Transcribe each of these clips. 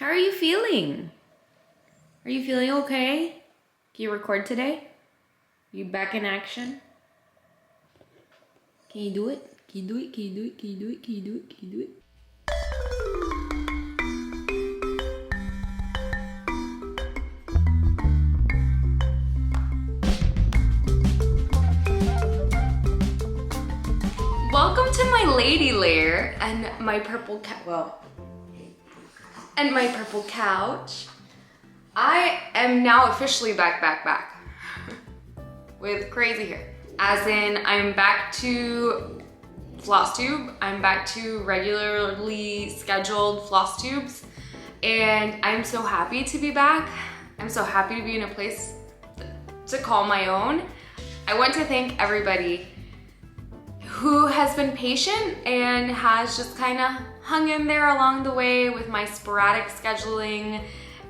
How are you feeling? Are you feeling okay? Can you record today? You back in action? Can you do it? Can you do it? Can you do it? Can you do it? Can you do it? Can you do it? Welcome to my lady lair and my purple purple couch. I am now officially back with crazy hair. As in, I'm back to Flosstube. I'm back to regularly scheduled Flosstubes, and I'm so happy to be back. I'm so happy to be in a place to call my own. I want to thank everybody who has been patient and has just kind of hung in there along the way with my sporadic scheduling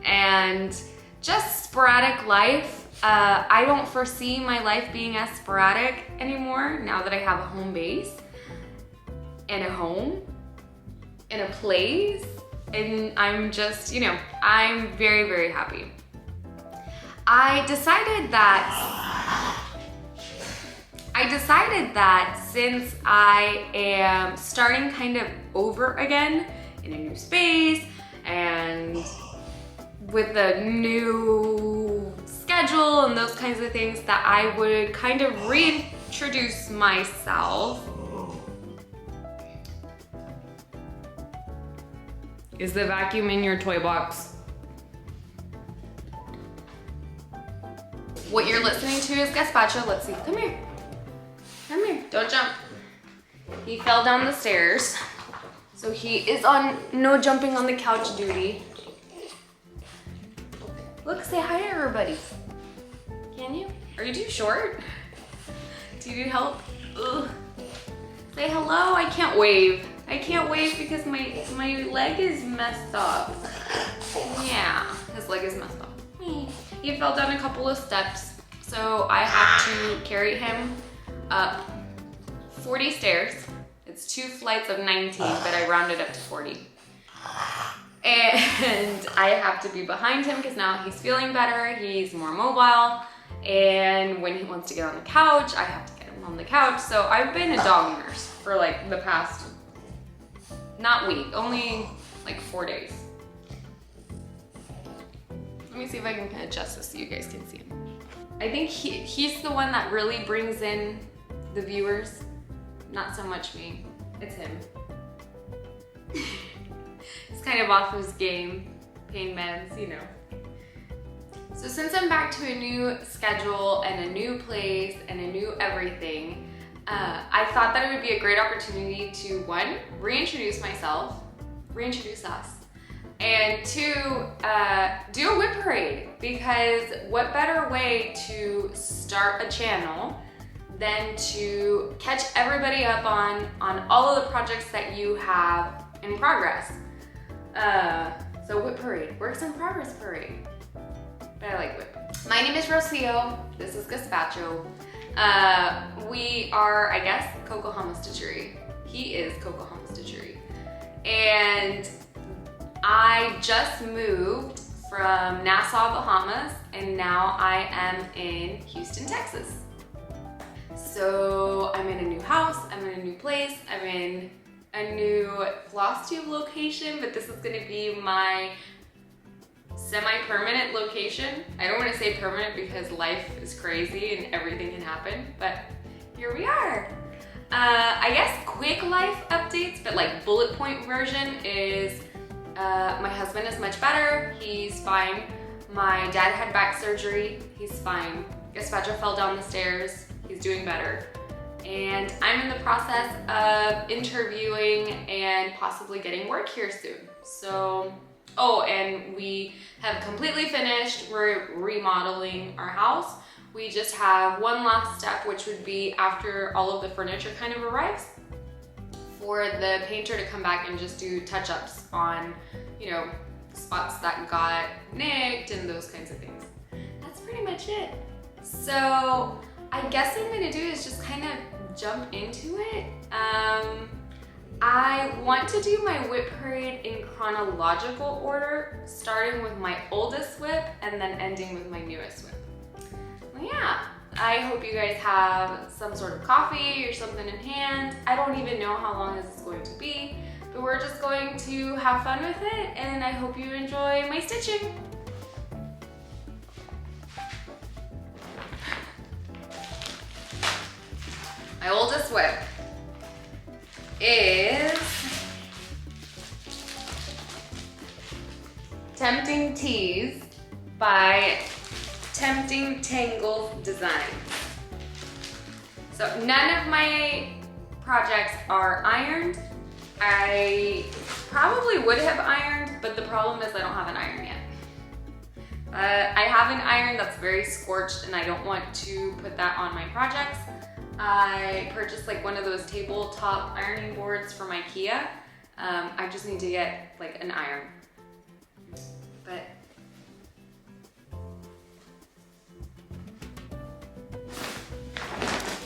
and just sporadic life. I don't foresee my life being as sporadic anymore now that I have a home base and a home and a place, and I'm just, I'm very, very happy. I decided that since I am starting kind of over again in a new space and with a new schedule and those kinds of things, that I would kind of reintroduce myself. Is the vacuum in your toy box? What you're listening to is Gazpacho. Let's see. Come here. Come here. Don't jump. He fell down the stairs, so he is on no jumping on the couch duty. Look, say hi to everybody. Can you? Are you too short? Do you need help? Ugh. Say hello. I can't wave. I can't wave because my leg is messed up. Yeah, his leg is messed up. He fell down a couple of steps, so I have to carry him up 40 stairs. It's 2 flights of 19, but I rounded up to 40. And I have to be behind him because now he's feeling better, he's more mobile, and when he wants to get on the couch, I have to get him on the couch. So I've been a dog nurse for like the past, not week, only like 4 days. Let me see if I can adjust this so you guys can see him. I think he's the one that really brings in the viewers, not so much me, it's him. He's kind of off his game, pain meds, So since I'm back to a new schedule and a new place and a new everything, I thought that it would be a great opportunity to, 1, reintroduce myself, reintroduce us, and 2, do a WIP parade, because what better way to start a channel than to catch everybody up on all of the projects that you have in progress. So WIP parade, works in progress parade. But I like WIP. My name is Rocío, this is Gazpacho. We are, I guess, Cocohamas Stitchery. He is Cocohamas Stitchery. And I just moved from Nassau, Bahamas, and now I am in Houston, Texas. So I'm in a new house, I'm in a new place, I'm in a new Flosstube location, but this is gonna be my semi-permanent location. I don't wanna say permanent because life is crazy and everything can happen, but here we are. I guess quick life updates, but like bullet point version is my husband is much better, he's fine. My dad had back surgery, he's fine. Gazpacho fell down the stairs, he's doing better. And I'm in the process of interviewing and possibly getting work here soon. So, oh, and we have completely finished, we're remodeling our house. We just have one last step, which would be after all of the furniture kind of arrives, for the painter to come back and just do touch-ups on, spots that got nicked and those kinds of things. That's pretty much it. So I guess what I'm gonna do is just kind of jump into it. I want to do my WIP parade in chronological order, starting with my oldest WIP and then ending with my newest WIP. Well, yeah, I hope you guys have some sort of coffee or something in hand. I don't even know how long this is going to be, but we're just going to have fun with it, and I hope you enjoy my stitching. My oldest WIP is Tempting Tees by Tempting Tangles Designs. So none of my projects are ironed. I probably would have ironed, but the problem is I don't have an iron yet. I have an iron that's very scorched and I don't want to put that on my projects. I purchased like one of those tabletop ironing boards from IKEA. I just need to get like an iron. But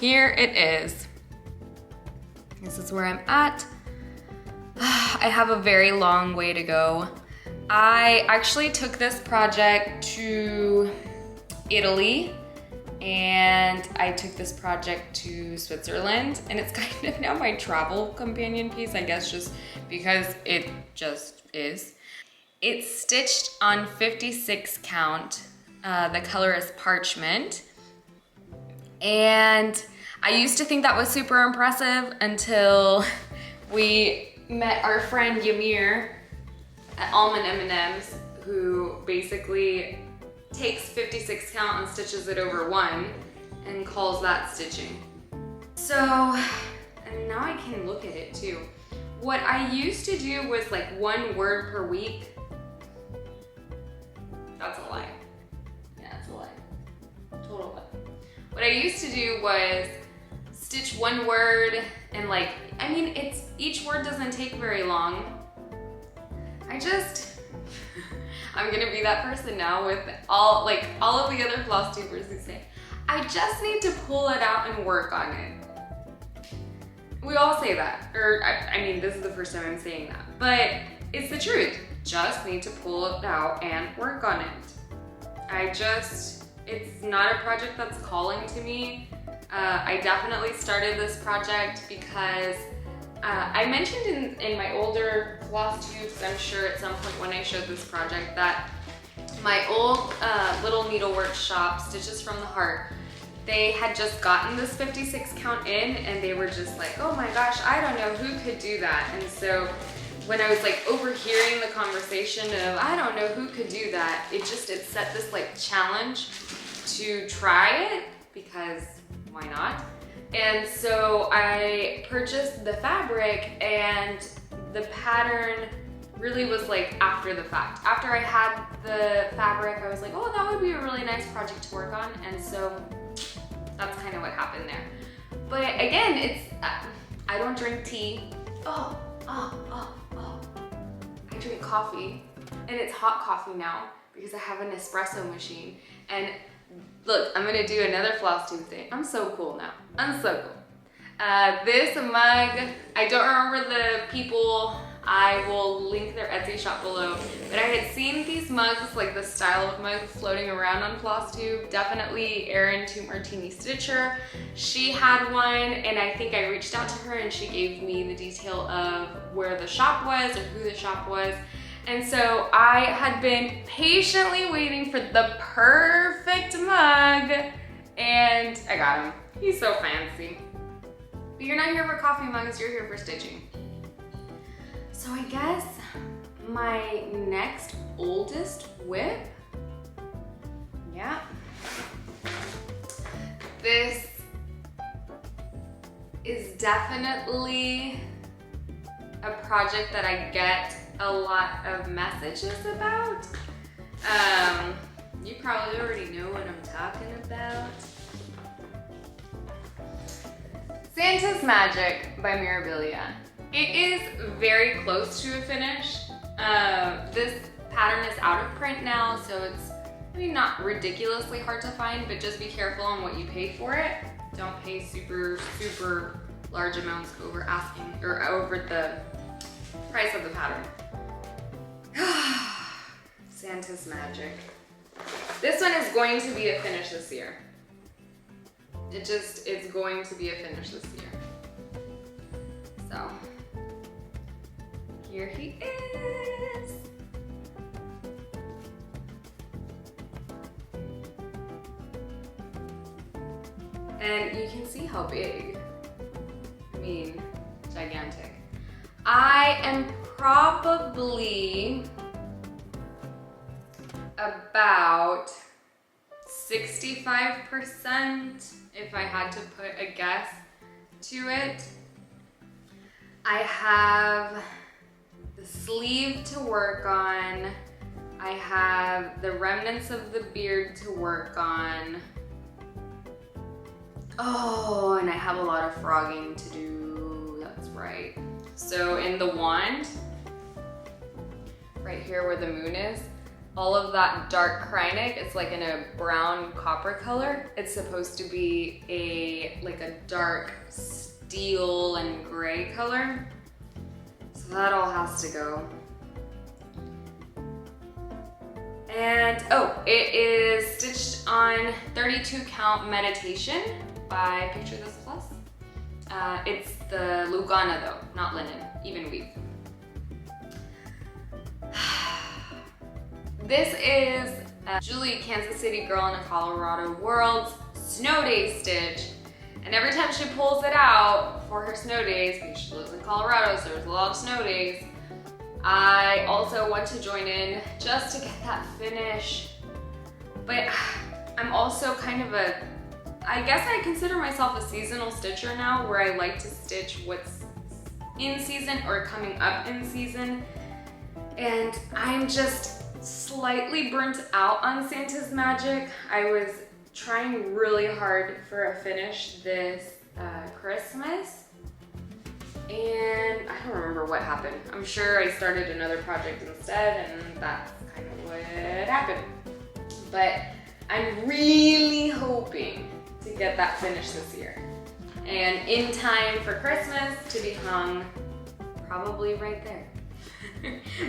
here it is. This is where I'm at. I have a very long way to go. I actually took this project to Italy, and I took this project to Switzerland, and it's kind of now my travel companion piece, I guess, just because it just is. It's stitched on 56 count. The color is parchment. And I used to think that was super impressive until we met our friend Ymir at Almond M&M's, who basically takes 56 count and stitches it over one and calls that stitching. So, and now I can look at it too. What I used to do was like 1 word per week. That's a lie. Yeah, that's a lie. Total lie. What I used to do was stitch 1 word and like, I mean, each word doesn't take very long. I'm gonna be that person now with all of the other Flosstubers who say, I just need to pull it out and work on it. We all say that, or I mean, this is the first time I'm saying that, but it's the truth. Just need to pull it out and work on it. It's not a project that's calling to me. I definitely started this project because I mentioned in my older Flosstubes, I'm sure at some point when I showed this project, that my old little needlework shop, Stitches from the Heart, they had just gotten this 56 count in, and they were just like, oh my gosh, I don't know who could do that. And so when I was like overhearing the conversation of, I don't know who could do that, it set this like challenge to try it, because why not? And so I purchased the fabric, and the pattern really was like after the fact. After I had the fabric, I was like, oh, that would be a really nice project to work on. And so that's kind of what happened there. But again, I don't drink tea. I drink coffee, and it's hot coffee now because I have an espresso machine. And look, I'm gonna do another Flosstube thing. I'm so cool now. I'm so cool. This mug, I don't remember the people. I will link their Etsy shop below. But I had seen these mugs, like the style of mug, floating around on Flosstube. Definitely Erin 2 Martini Stitcher. She had one, and I think I reached out to her, and she gave me the detail of where the shop was or who the shop was. And so I had been patiently waiting for the perfect mug, and I got him. He's so fancy. But you're not here for coffee mugs, you're here for stitching. So I guess my next oldest WIP, yeah. This is definitely a project that I get a lot of messages about. You probably already know what I'm talking about. Santa's Magic by Mirabilia. It is very close to a finish. This pattern is out of print now, so it's maybe not ridiculously hard to find, but just be careful on what you pay for it. Don't pay super large amounts over asking, or over the price of the pattern. Santa's magic. This one is going to be a finish this year. It's going to be a finish this year. So, here he is. And you can see how big. I mean, gigantic. I am probably about 65%, if I had to put a guess to it. I have the sleeve to work on. I have the remnants of the beard to work on. Oh, and I have a lot of frogging to do, that's right. So in the wand, right here where the moon is, all of that dark krynic, it's like in a brown copper color. It's supposed to be like a dark steel and gray color. So that all has to go. And oh, it is stitched on 32 count meditation by Picture This Plus. It's the Lugana though, not linen, even weave. This is Julie, Kansas City girl in a Colorado world's snow day stitch. And every time she pulls it out for her snow days, because she lives in Colorado, so there's a lot of snow days, I also want to join in just to get that finish. But I'm also kind of I guess I consider myself a seasonal stitcher now, where I like to stitch what's in season or coming up in season. And I'm just slightly burnt out on Santa's magic. I was trying really hard for a finish this Christmas, and I don't remember what happened. I'm sure I started another project instead, and that's kind of what happened. But I'm really hoping to get that finished this year, and in time for Christmas to be hung probably right there.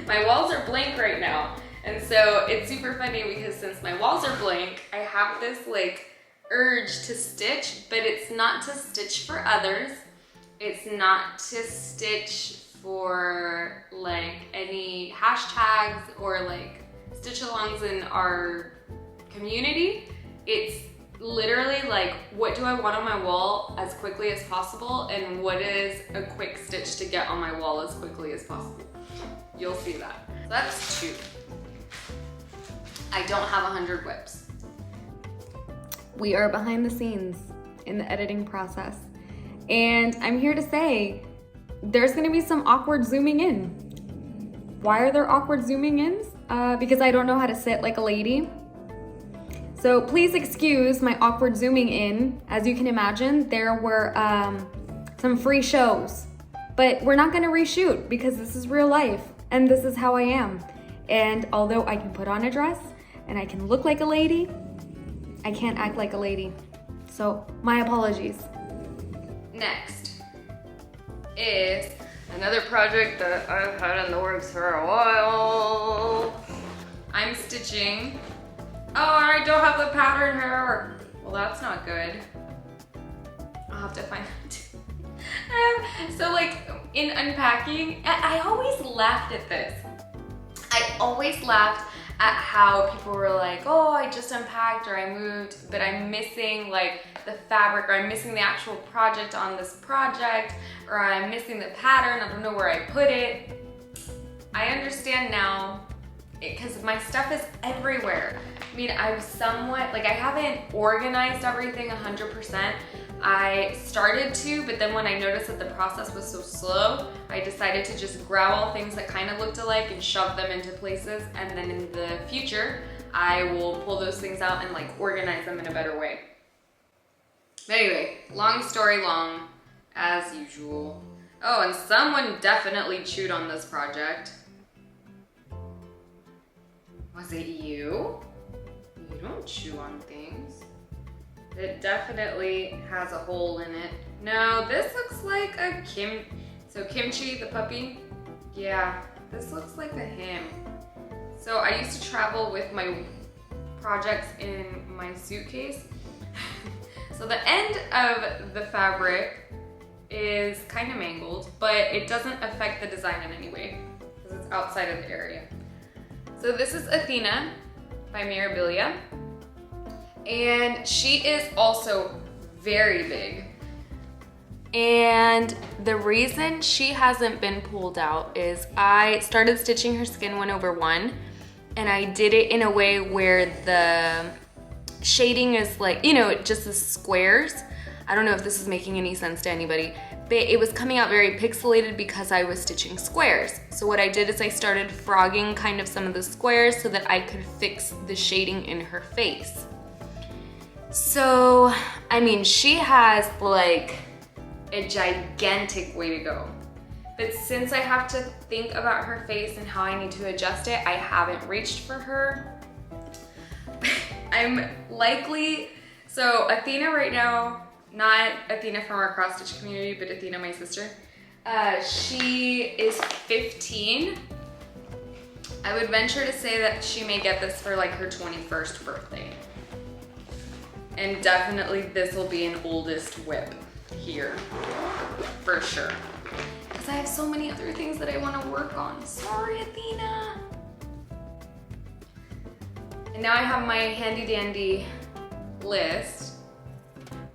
My walls are blank right now, and so it's super funny because since my walls are blank, I have this like urge to stitch, but it's not to stitch for others. It's not to stitch for like any hashtags or like stitch alongs in our community. It's literally like, what do I want on my wall as quickly as possible, and what is a quick stitch to get on my wall as quickly as possible. You'll see that. So that's 2. I don't have 100 WIPs. We are behind the scenes in the editing process. And I'm here to say, there's gonna be some awkward zooming in. Why are there awkward zooming ins? Because I don't know how to sit like a lady. So please excuse my awkward zooming in. As you can imagine, there were some free shows, but we're not gonna reshoot because this is real life and this is how I am. And although I can put on a dress and I can look like a lady, I can't act like a lady. So my apologies. Next is another project that I've had in the works for a while. I'm stitching. Oh, I don't have the pattern here. Well, that's not good. I'll have to find out. So like in unpacking, I always laughed at this. I always laughed at how people were like, oh, I just unpacked or I moved, but I'm missing like the fabric, or I'm missing the actual project on this project, or I'm missing the pattern, I don't know where I put it. I understand now, because my stuff is everywhere. I mean, I'm somewhat, like I haven't organized everything 100%. I started to, but then when I noticed that the process was so slow, I decided to just grab all things that kind of looked alike and shove them into places, and then in the future, I will pull those things out and like organize them in a better way. But anyway, long story long, as usual. Oh, and someone definitely chewed on this project. Was it you? You don't chew on things. It definitely has a hole in it. No, this looks like a so Kimchi, the puppy. Yeah, this looks like a him. So I used to travel with my projects in my suitcase. So the end of the fabric is kind of mangled, but it doesn't affect the design in any way because it's outside of the area. So this is Athena by Mirabilia, and she is also very big. And the reason she hasn't been pulled out is I started stitching her skin 1/1, and I did it in a way where the shading is like, you know, just the squares. I don't know if this is making any sense to anybody, but it was coming out very pixelated because I was stitching squares. So what I did is I started frogging kind of some of the squares so that I could fix the shading in her face. So, I mean, she has like a gigantic way to go. But since I have to think about her face and how I need to adjust it, I haven't reached for her. I'm likely, so Athena right now, not Athena from our cross stitch community, but Athena, my sister, she is 15. I would venture to say that she may get this for like her 21st birthday. And definitely this will be an oldest WIP here, for sure. Because I have so many other things that I want to work on. Sorry, Athena. And now I have my handy dandy list.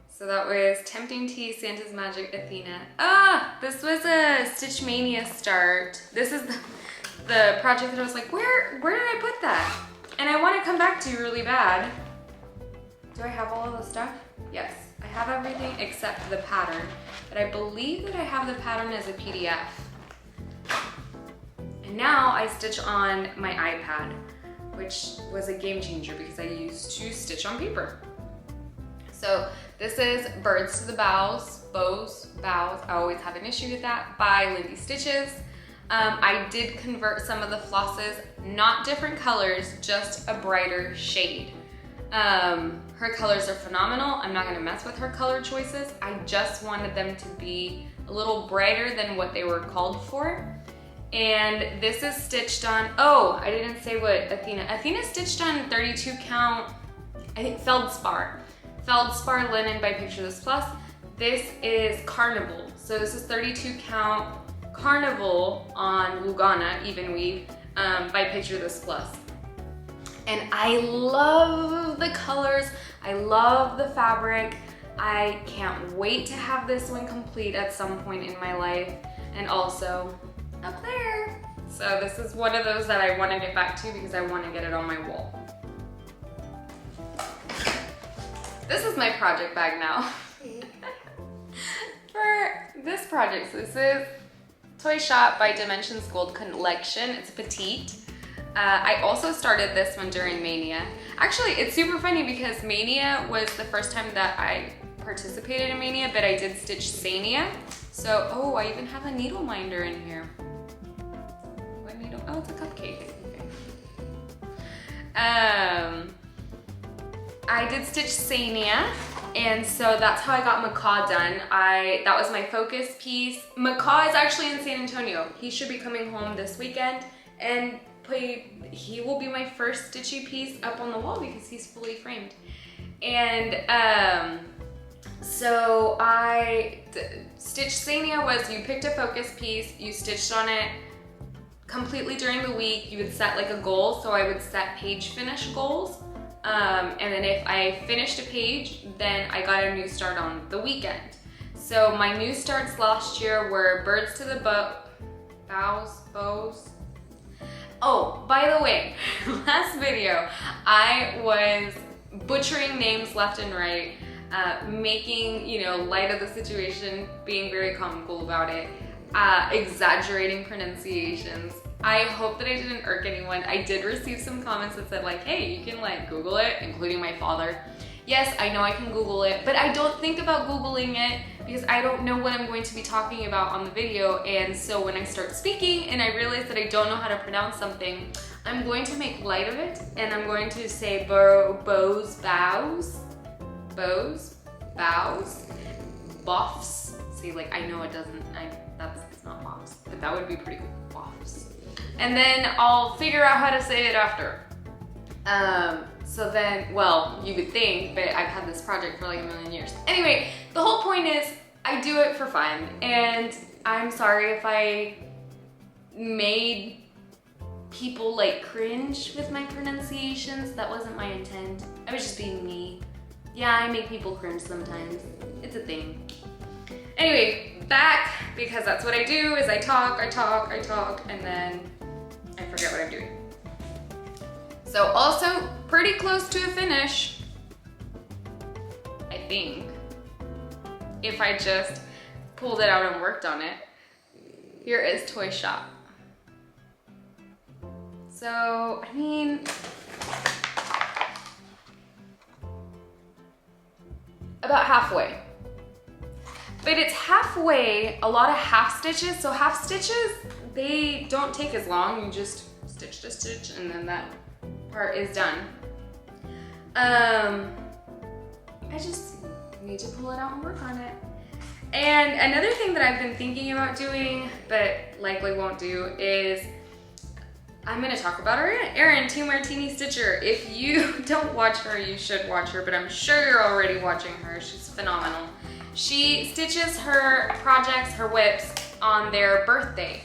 So that was Tempting Tea, Santa's Magic, Athena. Ah, this was a Stitch Mania start. This is the project that I was like, where did I put that? And I want to come back to really bad. Do I have all of the stuff? Yes, I have everything except the pattern. But I believe that I have the pattern as a PDF. And now I stitch on my iPad, which was a game changer because I used to stitch on paper. So this is Birds to the Bows, Bows, I always have an issue with that, by Lindy Stitches. I did convert some of the flosses, not different colors, just a brighter shade. Her colors are phenomenal. I'm not gonna mess with her color choices. I just wanted them to be a little brighter than what they were called for. And this is stitched on, oh, I didn't say what Athena stitched on 32 count, I think Feldspar linen by Picture This Plus. This is Carnival. So this is 32 count Carnival on Lugana, even weave, by Picture This Plus. And I love the colors, I love the fabric. I can't wait to have this one complete at some point in my life. And also up there. So this is one of those that I want to get back to because I want to get it on my wall. This is my project bag now. For this project, so this is Toy Shop by Dimensions Gold Collection. It's a petite. I also started this one during Mania. Actually, it's super funny because Mania was the first time that I participated in Mania, but I did stitch Sania. So, oh, I even have a needle minder in here. What needle? Oh, it's a cupcake. Okay. I did stitch Sania, and so that's how I got Macaw done. That was my focus piece. Macaw is actually in San Antonio. He should be coming home this weekend, and he will be my first stitchy piece up on the wall because he's fully framed. And so stitch Sania was you picked a focus piece, you stitched on it completely during the week. You would set like a goal, so I would set page finish goals. And then if I finished a page, then I got a new start on the weekend. So my new starts last year were Birds to the Bows. Oh, by the way, last video, I was butchering names left and right, making, light of the situation, being very comical about it, exaggerating pronunciations. I hope that I didn't irk anyone. I did receive some comments that said like, hey, you can like Google it, including my father. Yes, I know I can Google it, but I don't think about Googling it because I don't know what I'm going to be talking about on the video. And so when I start speaking and I realize that I don't know how to pronounce something, I'm going to make light of it and I'm going to say bows, boffs. See, like, I know it doesn't, it's not boffs, but that would be pretty cool, boffs. And then I'll figure out how to say it after. So then, well, you would think, but I've had this project for like a million years. Anyway, the whole point is I do it for fun, and I'm sorry if I made people like cringe with my pronunciations. That wasn't my intent. I was just being me. Yeah, I make people cringe sometimes. It's a thing. Anyway, back, because that's what I do, is I talk, and then I forget what I'm doing. So also pretty close to a finish, I think, if I just pulled it out and worked on it. Here is Toy Shop. So, I mean, about halfway. But it's halfway, a lot of half stitches. So half stitches, they don't take as long. You just stitch to stitch and then that part is done. I just need to pull it out and work on it. And another thing that I've been thinking about doing, but likely won't do, is I'm gonna talk about our Erin, Two Martini Stitcher. If you don't watch her, you should watch her, but I'm sure you're already watching her. She's phenomenal. She stitches her projects, her WIPs, on their birthday.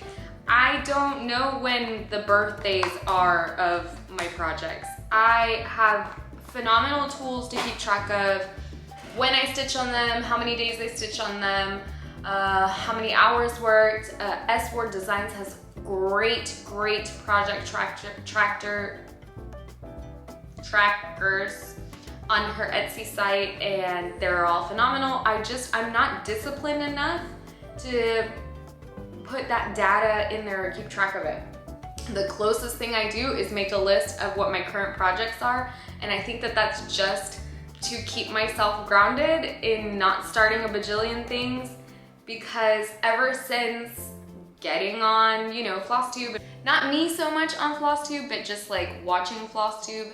I don't know when the birthdays are of my projects. I have phenomenal tools to keep track of when I stitch on them, how many days I stitch on them, how many hours worked. S-Word Designs has great project trackers on her Etsy site, and they're all phenomenal. I'm not disciplined enough to put that data in there and keep track of it. The closest thing I do is make a list of what my current projects are, and I think that that's just to keep myself grounded in not starting a bajillion things, because ever since getting on, you know, Flosstube, not me so much on Flosstube, but just like watching Flosstube,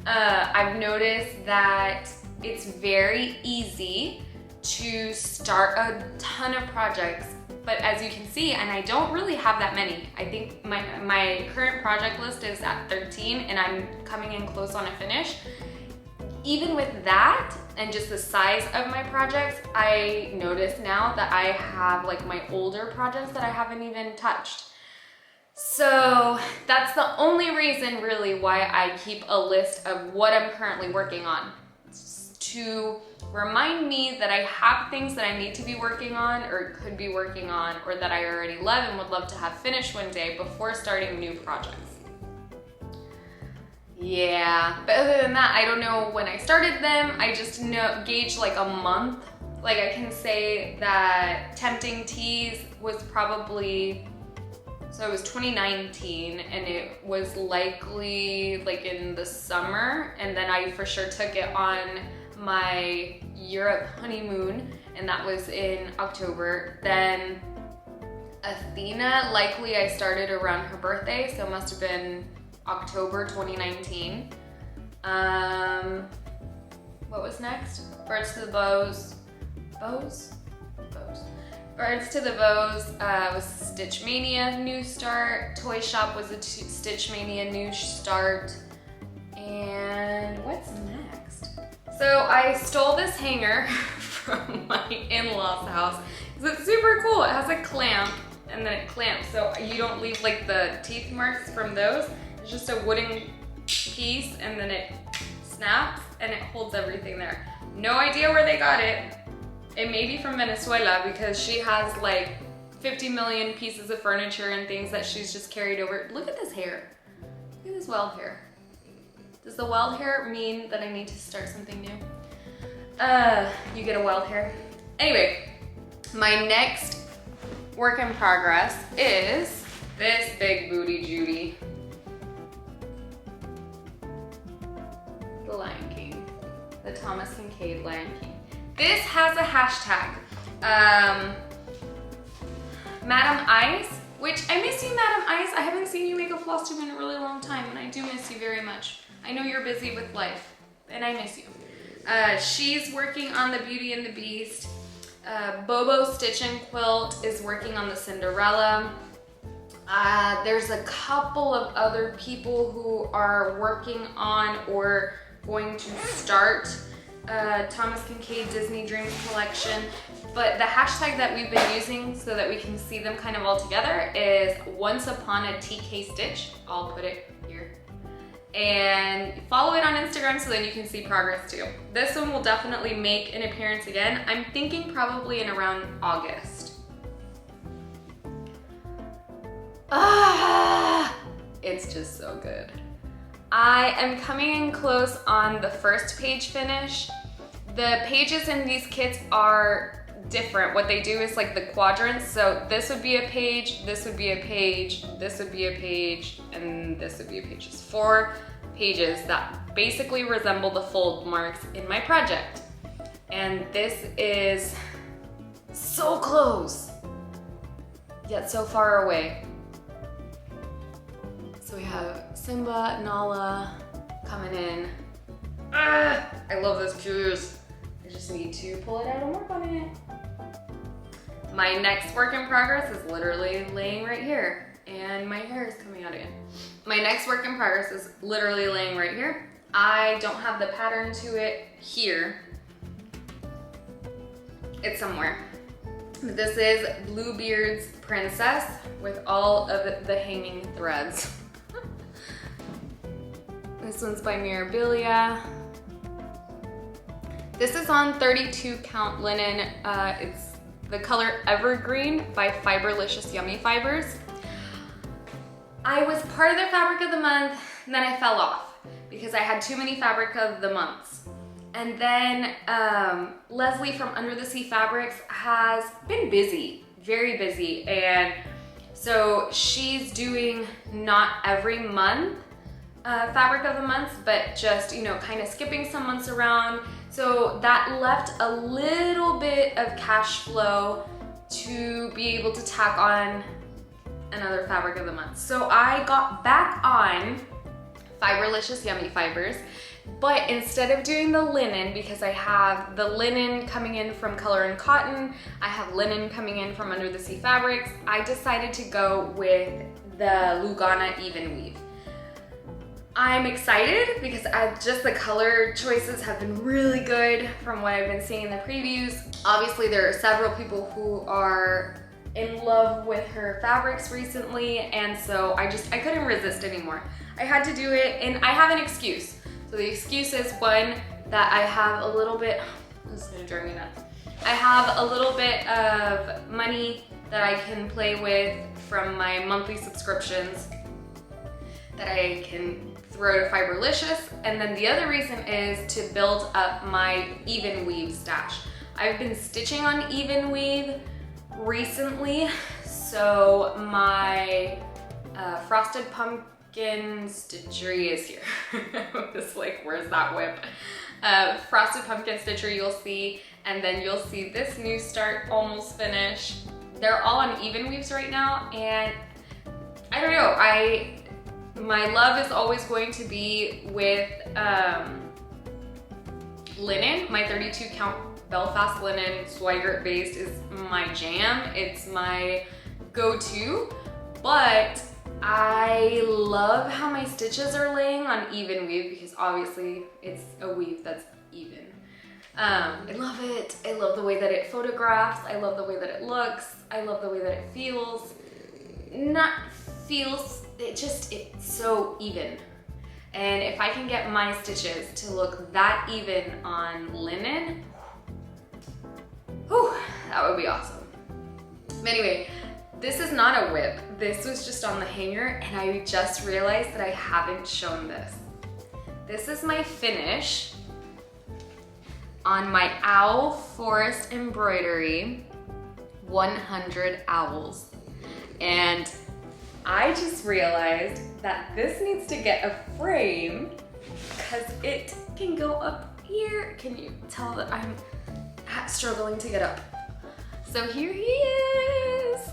I've noticed that it's very easy to start a ton of projects, but as you can see, and I don't really have that many. I think my current project list is at 13 and I'm coming in close on a finish. Even with that and just the size of my projects, I notice now that I have like my older projects that I haven't even touched. So that's the only reason really why I keep a list of what I'm currently working on, to remind me that I have things that I need to be working on or could be working on, or that I already love and would love to have finished one day before starting new projects. Yeah, but other than that, I don't know when I started them. I just gauge like a month. Like I can say that Tempting Teas was probably, so it was 2019, and it was likely like in the summer, and then I for sure took it on my Europe honeymoon, and that was in October. Then Athena, likely I started around her birthday, so it must have been October 2019. What was next? Birds to the Bows. Birds to the Bows was Stitch Mania new start. Toy Shop was a Stitch Mania new start. And what's next? So I stole this hanger from my in-laws house because it's super cool. It has a clamp and then it clamps, so you don't leave like the teeth marks from those. It's just a wooden piece and then it snaps and it holds everything there. No idea where they got it. It may be from Venezuela because she has like 50 million pieces of furniture and things that she's just carried over. Look at this hair. Look at this wild hair. Does the wild hair mean that I need to start something new? You get a wild hair. Anyway, my next work in progress is this big booty Judy. The Lion King. The Thomas Kincaid Lion King. This has a hashtag. Madam Ice, which I miss you, Madam Ice. I haven't seen you make a Flosstube in a really long time, and I do miss you very much. I know you're busy with life, and I miss you. She's working on the Beauty and the Beast. Bobo Stitch and Quilt is working on the Cinderella. There's a couple of other people who are working on or going to start Thomas Kincaid Disney Dreams collection. But the hashtag that we've been using so that we can see them kind of all together is Once Upon a TK Stitch. I'll put it here. And follow it on Instagram so then you can see progress too. This one will definitely make an appearance again. I'm thinking probably in around August. It's just so good. I am coming in close on the first page finish. The pages in these kits are different. What they do is like the quadrants. So this would be a page, this would be a page, this would be a page, and this would be a page. It's 4 pages that basically resemble the fold marks in my project. And this is so close, yet so far away. So we have Simba, Nala coming in. I love those cues. I just need to pull it out and work on it. My next work in progress is literally laying right here, and my hair is coming out again. My next work in progress is literally laying right here. I don't have the pattern to it here. It's somewhere. This is Bluebeard's Princess with all of the hanging threads. This one's by Mirabilia. This is on 32 count linen. It's the color Evergreen by Fiberlicious Yummy Fibers. I was part of the fabric of the month, and then I fell off because I had too many fabric of the months. And then Leslie from Under the Sea Fabrics has been busy, very busy. And so she's doing not every month fabric of the month, but just, you know, kind of skipping some months around. So that left a little bit of cash flow to be able to tack on another fabric of the month. So I got back on Fiberlicious Yummy Fibers, but instead of doing the linen, because I have the linen coming in from Color and Cotton, I have linen coming in from Under the Sea Fabrics, I decided to go with the Lugana Even Weave. I'm excited because just the color choices have been really good from what I've been seeing in the previews. Obviously, there are several people who are in love with her fabrics recently, and so I couldn't resist anymore. I had to do it, and I have an excuse. So the excuse is, one, that I have a little bit, this is gonna drive me nuts. I have a little bit of money that I can play with from my monthly subscriptions that I can throw to Fiberlicious, and then the other reason is to build up my Even Weave stash. I've been stitching on Even Weave recently, so my Frosted Pumpkin Stitchery is here. I was like, where's that WIP? Frosted Pumpkin Stitchery you'll see, and then you'll see this new start almost finished. They're all on Even Weaves right now, and I don't know, my love is always going to be with linen. My 32 count Belfast linen Swigert based is my jam. It's my go-to, but I love how my stitches are laying on Even Weave because obviously it's a weave that's even. I love it. I love the way that it photographs. I love the way that it looks. I love the way that it feels. It's so even. And if I can get my stitches to look that even on linen, whew, that would be awesome. But anyway, this is not a WIP. This was just on the hanger, and I just realized that I haven't shown this. This is my finish on my Owl Forest Embroidery 100 Owls. And I just realized that this needs to get a frame because it can go up here. Can you tell that I'm struggling to get up? So here he is.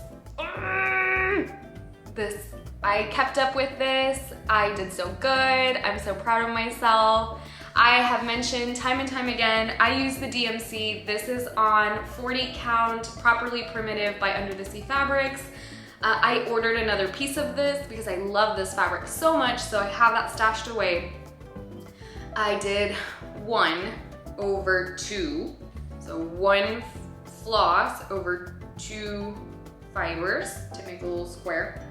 I kept up with this. I did so good. I'm so proud of myself. I have mentioned time and time again, I use the DMC. This is on 40 count, properly primitive by Under the Sea Fabrics. I ordered another piece of this because I love this fabric so much, so I have that stashed away. I did 1/2, so 1 floss over 2 fibers to make a little square.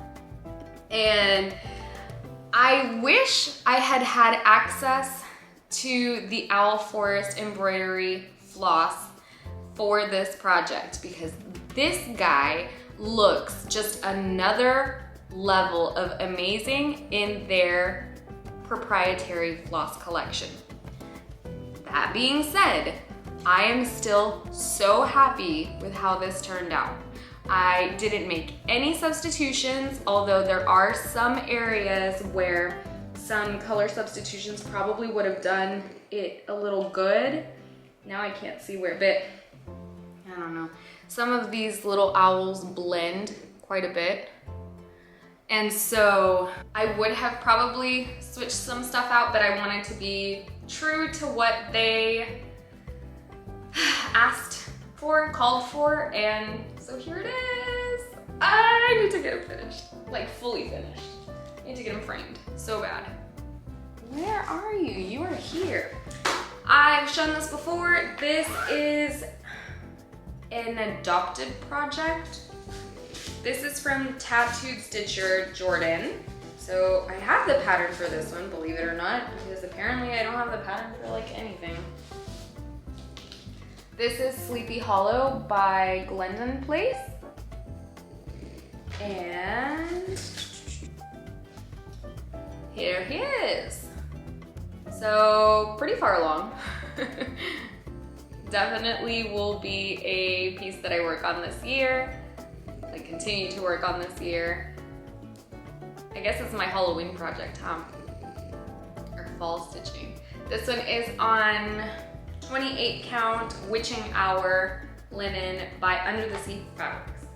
And I wish I had had access to the Owl Forest embroidery floss for this project, because this guy looks just another level of amazing in their proprietary floss collection. That being said, I am still so happy with how this turned out. I didn't make any substitutions, although there are some areas where some color substitutions probably would have done it a little good. Now I can't see where, but I don't know. Some of these little owls blend quite a bit. And so I would have probably switched some stuff out, but I wanted to be true to what they asked for, called for, and so here it is. I need to get them finished, like fully finished. I need to get them framed so bad. Where are you? You are here. I've shown this before. This is an adopted project. This is from Tattooed Stitcher Jordan. So I have the pattern for this one, believe it or not, because apparently I don't have the pattern for like anything. This is Sleepy Hollow by Glendon Place. And here he is. So pretty far along. Definitely will be a piece that I work on this year. I continue to work on this year. I guess it's my Halloween project, huh? Or fall stitching. This one is on 28 count Witching Hour linen by Under the Sea Fabrics.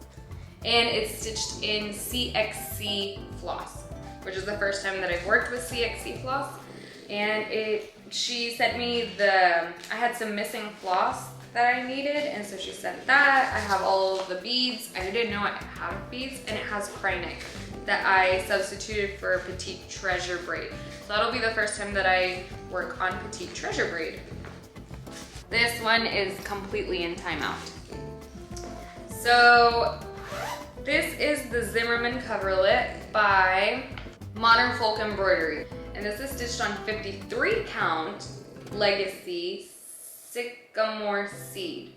And it's stitched in CXC floss, which is the first time that I've worked with CXC floss. And she sent me I had some missing floss that I needed, and so she sent that. I have all of the beads. I didn't know I had beads, and it has Krynic that I substituted for Petite Treasure braid. So that'll be the first time that I work on Petite Treasure braid. This one is completely in timeout. So this is the Zimmerman coverlet by Modern Folk Embroidery. And this is stitched on 53 count Legacy Sycamore Seed.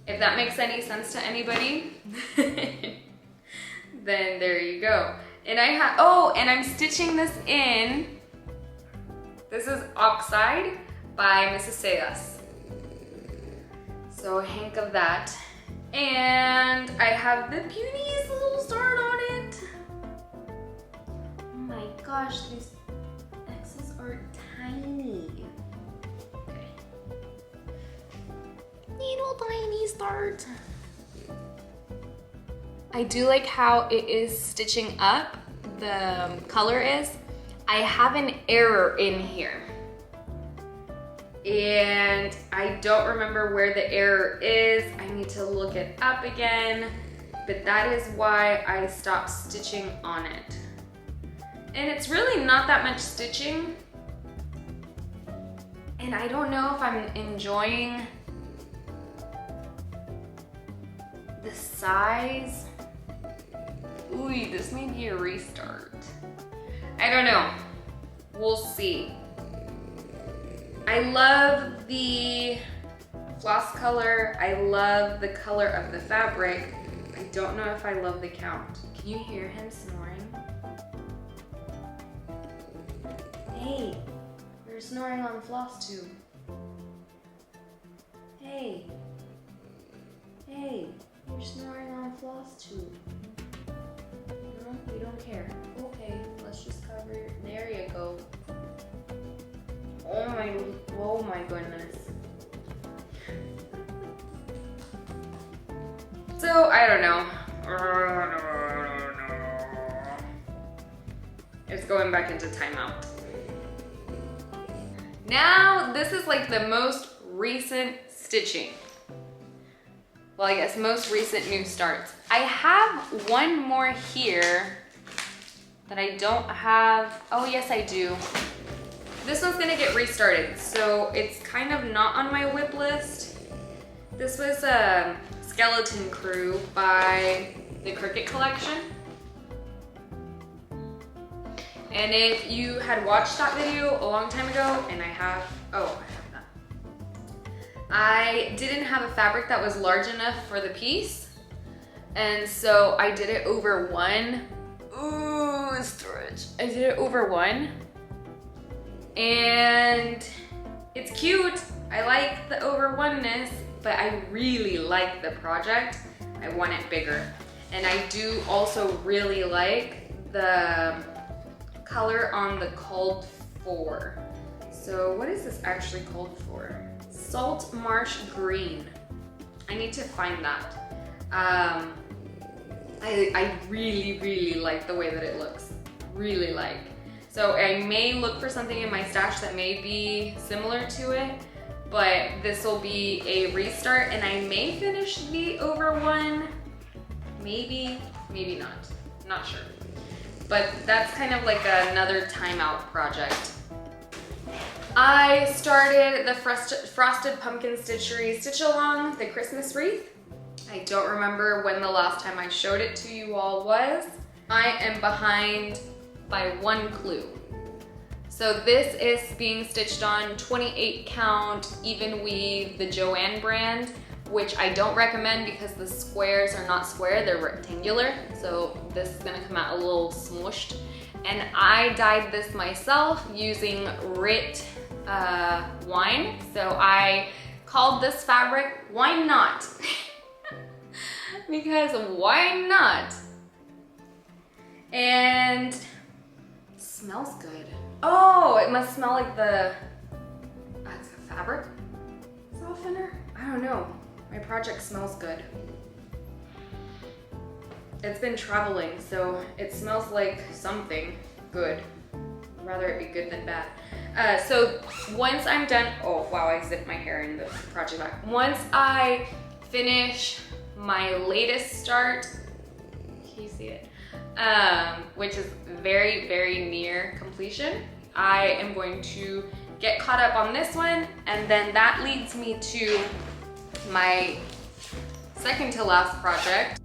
If that makes any sense to anybody, then there you go. And and I'm stitching this in. This is Oxide by Mrs. Sayas. So a hank of that. And I have the Punies little start on it. Oh my gosh, these X's are tiny. Okay. Little tiny start. I do like how it is stitching up, the color is. I have an error in here. And I don't remember where the error is. I need to look it up again, but that is why I stopped stitching on it. And it's really not that much stitching. And I don't know if I'm enjoying the size. Ooh, this may be a restart. I don't know. We'll see. I love the floss color. I love the color of the fabric. I don't know if I love the count. Can you hear him snoring? Hey, you're snoring on Flosstube. Hey, you're snoring on Flosstube. No, you don't care. Okay, let's just cover your, there you go. Oh my goodness. So, I don't know. It's going back into timeout. Now, this is like the most recent stitching. Well, I guess most recent new starts. I have one more here that I don't have. Oh, yes, I do. This one's gonna get restarted, so it's kind of not on my WIP list. This was a Skeleton Crew by the Cricut Collection. And if you had watched that video a long time ago, and I have that. I didn't have a fabric that was large enough for the piece. And so I did it over one. Ooh, storage. I did it over one. And it's cute. I like the over oneness, but I really like the project. I want it bigger. And I do also really like the color on the called for. So what is this actually called for? Salt Marsh Green. I need to find that. I really, really like the way that it looks. Really like. So I may look for something in my stash that may be similar to it, but this will be a restart and I may finish the over one. Maybe, maybe not. Not sure. But that's kind of like another timeout project. I started the Frosted Pumpkin Stitchery Stitch Along, the Christmas wreath. I don't remember when the last time I showed it to you all was. I am behind by 1 clue. So this is being stitched on 28 count even weave, the Joanne brand, which I don't recommend because the squares are not square, they're rectangular. So this is gonna come out a little smooshed. And I dyed this myself using Rit wine. So I called this fabric Why Not? Because why not? And smells good. Oh, it must smell like the fabric softener? I don't know. My project smells good. It's been traveling, so it smells like something good. I'd rather it be good than bad. So once I'm done, oh wow, I zipped my hair in the project back. Once I finish my latest start, can you see it? Which is very, very near completion. I am going to get caught up on this one, and then that leads me to my second to last project.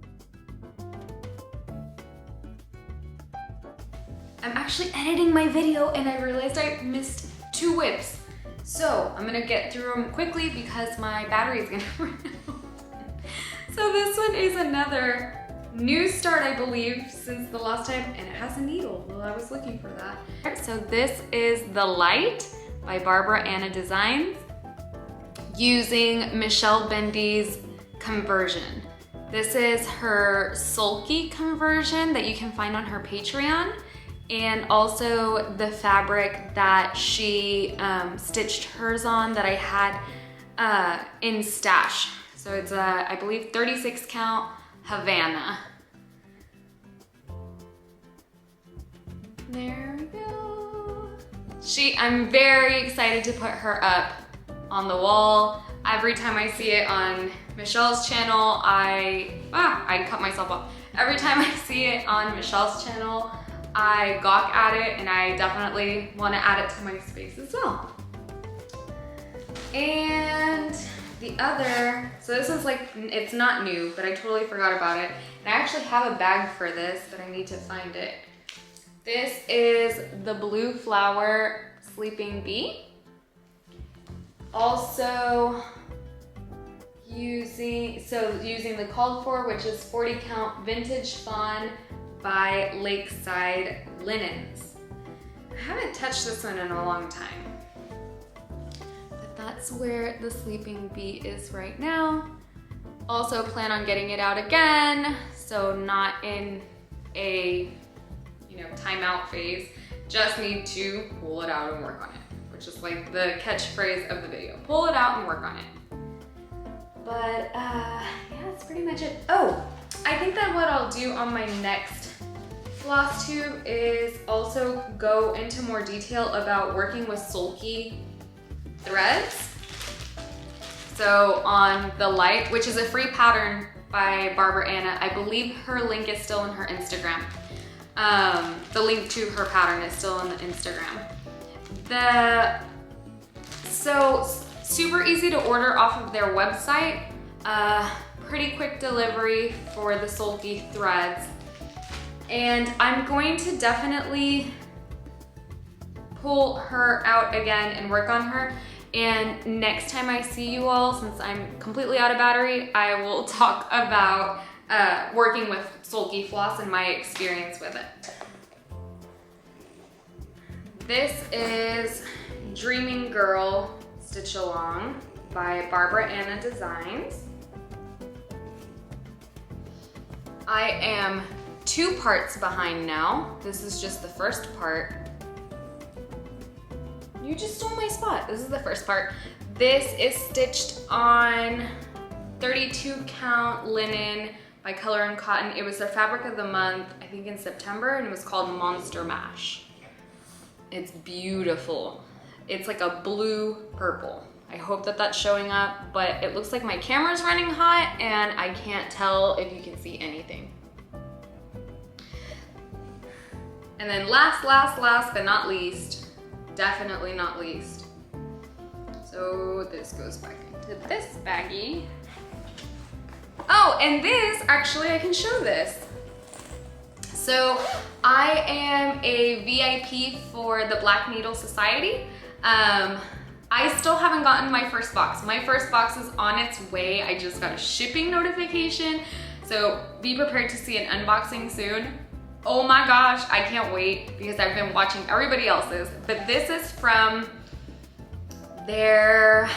I'm actually editing my video and I realized I missed 2 WIPs. So I'm gonna get through them quickly because my battery is gonna run out. So this one is another new start, I believe, since the last time, and it has a needle. Well, I was looking for that. So this is The Light by Barbara Anna Designs, using Michelle Bendy's conversion. This is her sulky conversion that you can find on her Patreon, and also the fabric that she stitched hers on that I had in stash. So it's I believe 36 count Havana. There we go. I'm very excited to put her up on the wall. Every time I see it on Michelle's channel, I cut myself off. Every time I see it on Michelle's channel, I gawk at it, and I definitely want to add it to my space as well. And the other, so this is like, it's not new, but I totally forgot about it. And I actually have a bag for this, but I need to find it. This is the Blue Flower Sleeping Bee. Also using the called for, which is 40 count Vintage Fawn by Lakeside Linens. I haven't touched this one in a long time, but that's where the Sleeping Bee is right now. Also plan on getting it out again, so not in a timeout phase. Just need to pull it out and work on it, which is like the catchphrase of the video. Pull it out and work on it. But yeah, that's pretty much it. Oh, I think that what I'll do on my next floss tube is also go into more detail about working with sulky threads. So on the light, which is a free pattern by Barbara Anna, I believe her link is still in her Instagram. The link to her pattern is still on the Instagram. So super easy to order off of their website. Pretty quick delivery for the sulky threads. And I'm going to definitely pull her out again and work on her. And next time I see you all, since I'm completely out of battery, I will talk about working with sulky floss and my experience with it. This is Dreaming Girl Stitch Along by Barbara Anna Designs. I am 2 parts behind now. This is just the first part. You just stole my spot. This is the first part. This is stitched on 32 count linen by Color and Cotton. It was their fabric of the month, I think in September, and it was called Monster Mash. It's beautiful. It's like a blue purple. I hope that that's showing up, but it looks like my camera's running hot and I can't tell if you can see anything. And then last but not least, definitely not least. So this goes back into this baggie. Oh, and this, actually I can show this. So I am a VIP for the Black Needle Society. I still haven't gotten my first box. My first box is on its way. I just got a shipping notification. So be prepared to see an unboxing soon. Oh my gosh, I can't wait because I've been watching everybody else's. But this is from their,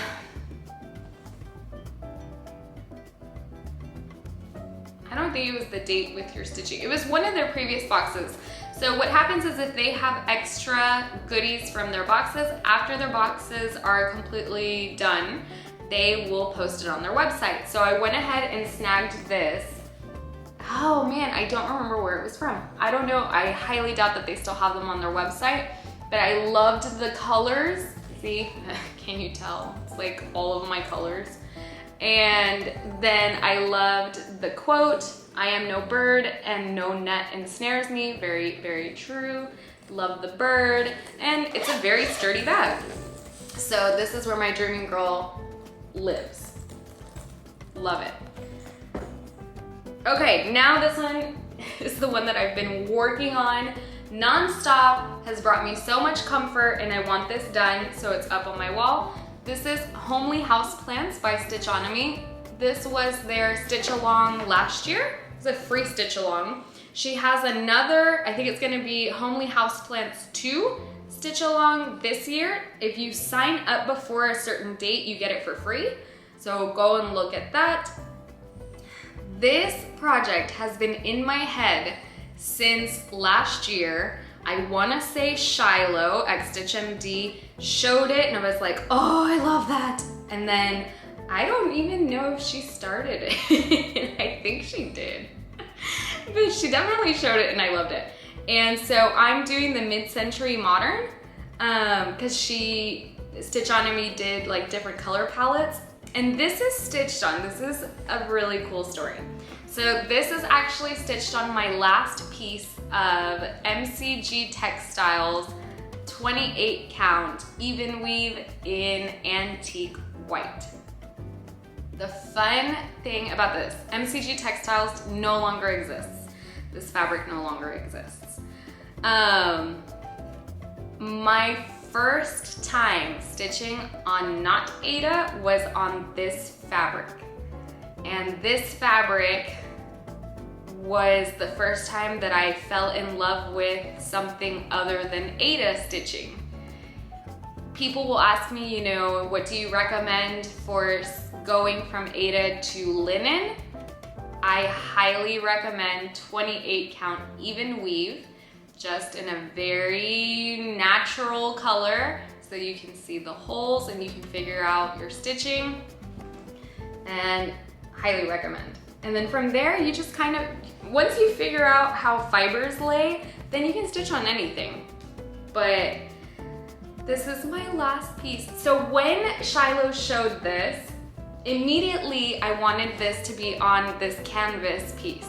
I don't think it was the date with your stitching. It was one of their previous boxes. So what happens is if they have extra goodies from their boxes, after their boxes are completely done, they will post it on their website. So I went ahead and snagged this. Oh man, I don't remember where it was from. I don't know, I highly doubt that they still have them on their website, but I loved the colors. See, can you tell? It's like all of my colors. And then I loved the quote, "I am no bird and no net ensnares me." Very, very true. Love the bird. And it's a very sturdy bag. So this is where my Dreaming Girl lives. Love it. Okay, now this one is the one that I've been working on non-stop, has brought me so much comfort, and I want this done so it's up on my wall. This is Homely Houseplants by Stitchonomy. This was their stitch along last year. It's a free stitch along. She has another, I think it's gonna be Homely Houseplants 2 stitch along this year. If you sign up before a certain date, you get it for free. So go and look at that. This project has been in my head since last year. I wanna say Shiloh at StitchMD showed it and I was like, oh, I love that. And then I don't even know if she started it. I think she did. But she definitely showed it and I loved it. And so I'm doing the mid-century modern because Stitchonomy did like different color palettes. And this is stitched on. This is a really cool story. So this is actually stitched on my last piece of MCG Textiles 28 count even weave in antique white. The fun thing about this, MCG Textiles no longer exists. This fabric no longer exists. My first time stitching on not Ada was on this fabric. And this fabric was the first time that I fell in love with something other than Ada stitching. People will ask me, you know, what do you recommend for going from Ada to linen? I highly recommend 28 count even weave, just in a very natural color so you can see the holes and you can figure out your stitching, and highly recommend. And then from there, you just kind of, once you figure out how fibers lay, then you can stitch on anything. But this is my last piece. So when Shiloh showed this, immediately I wanted this to be on this canvas piece.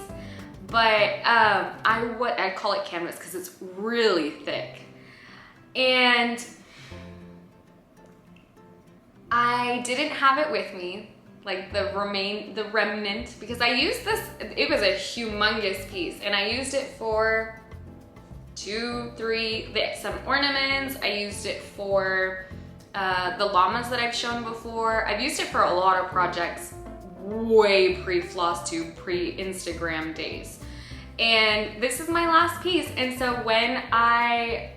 But I call it canvas because it's really thick. And I didn't have it with me, like the remnant, because I used this, it was a humongous piece, and I used it for some ornaments. I used it for the llamas that I've shown before. I've used it for a lot of projects way pre-Flosstube, pre-Instagram days. And this is my last piece. And so when I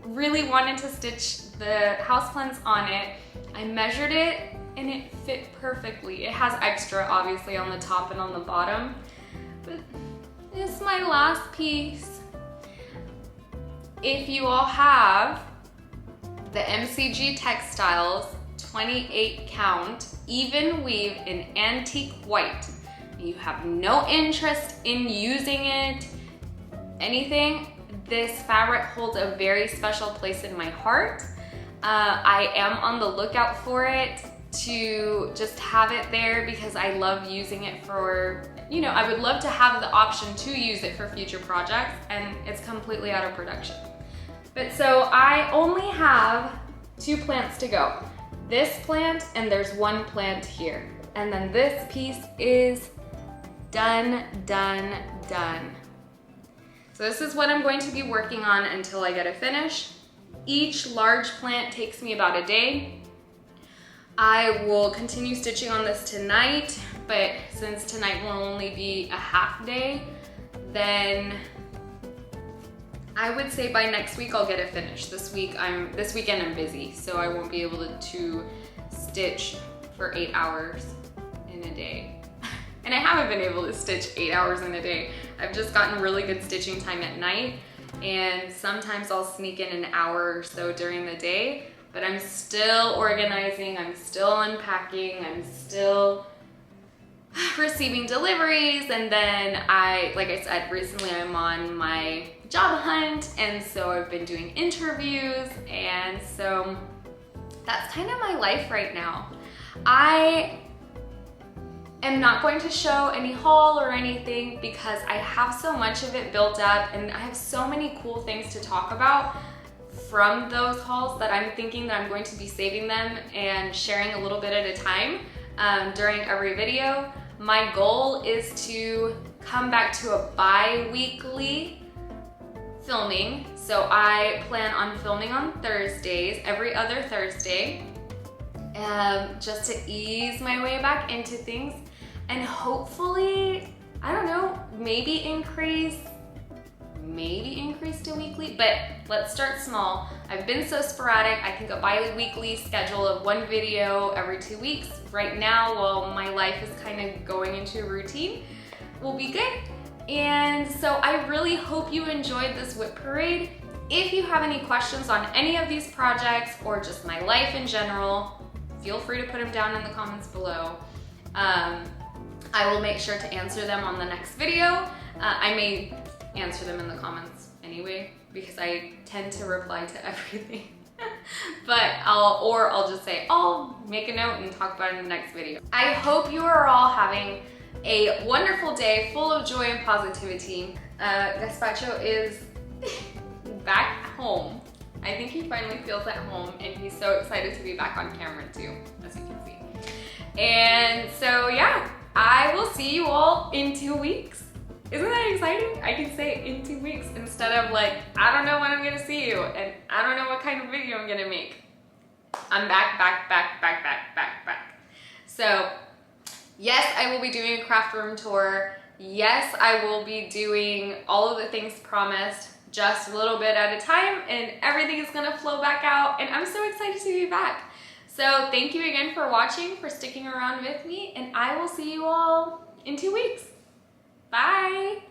really wanted to stitch the houseplants on it, I measured it and it fit perfectly. It has extra obviously on the top and on the bottom, but it's my last piece. If you all have the MCG Textiles 28 count even weave in antique white, and you have no interest in using it, anything, this fabric holds a very special place in my heart. I am on the lookout for it to just have it there because I love using it for, you know, I would love to have the option to use it for future projects, and it's completely out of production. But so I only have 2 plants to go. This plant, and there's 1 plant here. And then this piece is done, done, done. So this is what I'm going to be working on until I get it finished. Each large plant takes me about a day. I will continue stitching on this tonight, but since tonight will only be a half day, then I would say by next week I'll get it finished. This weekend I'm busy, so I won't be able to stitch for 8 hours in a day. And I haven't been able to stitch 8 hours in a day. I've just gotten really good stitching time at night, and sometimes I'll sneak in an hour or so during the day, but I'm still organizing, I'm still unpacking, I'm still receiving deliveries, and then like I said, recently I'm on my job hunt, and so I've been doing interviews, and so that's kind of my life right now. I am not going to show any haul or anything because I have so much of it built up, and I have so many cool things to talk about from those hauls that I'm thinking that I'm going to be saving them and sharing a little bit at a time during every video. My goal is to come back to a bi-weekly filming. So I plan on filming on Thursdays, every other Thursday, just to ease my way back into things, and hopefully, I don't know, maybe increase to weekly, but let's start small. I've been so sporadic. I think a bi-weekly schedule of 1 video every 2 weeks right now, while my life is kind of going into a routine, will be good. And so I really hope you enjoyed this WIP parade. If you have any questions on any of these projects or just my life in general, feel free to put them down in the comments below. I will make sure to answer them on the next video. I may answer them in the comments anyway because I tend to reply to everything. But I'll just say, I'll make a note and talk about it in the next video. I hope you are all having a wonderful day full of joy and positivity. Gazpacho is back home. I think he finally feels at home, and he's so excited to be back on camera too, as you can see. And so yeah, I will see you all in 2 weeks. Isn't that exciting? I can say in 2 weeks instead of like, I don't know when I'm gonna see you, and I don't know what kind of video I'm gonna make. I'm back. So yes, I will be doing a craft room tour. Yes, I will be doing all of the things promised, just a little bit at a time, and everything is gonna flow back out, and I'm so excited to be back. So thank you again for watching, for sticking around with me, and I will see you all in 2 weeks. Bye!